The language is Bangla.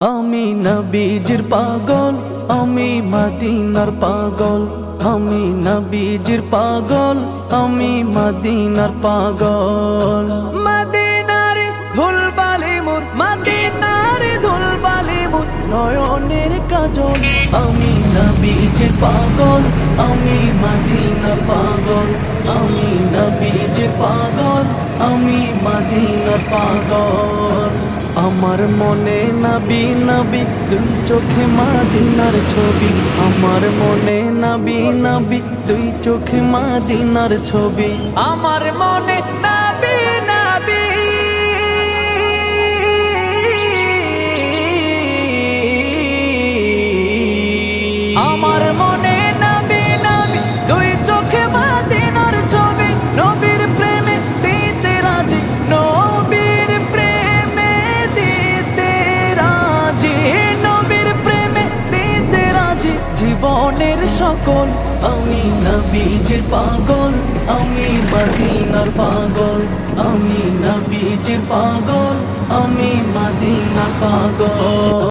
আমি নবীজির পাগল, আমি মদিনার পাগল। আমি নবীজির পাগল, আমি মদিনার পাগল। মদিনার ধুলবালি মোর, মদিনার ধুলবালি মোর নয়নের কাজল। আমি নবীজির পাগল, আমি মদিনার পাগল। আমি নবীজির পাগল, আমি মদিনার পাগল। আমার মনে নবী নবী, দুই চোখে মদিনার ছবি। আমার মনে নবী নবী, দুই চোখে মদিনার ছবি। আমার মনে নবী নবী, আমার মনে নবী নবী, দুই চোখে মদিনার ছবি। নবীর প্রেমে দিতে রাজি, নবীর প্রেমে দিতে রাজি, নবীর প্রেমে দিতে রাজি জীবনের সকল। আমি নবীজির পাগল, আমি মদিনার পাগল। আমি নবীজির পাগল, আমি মদিনার পাগল।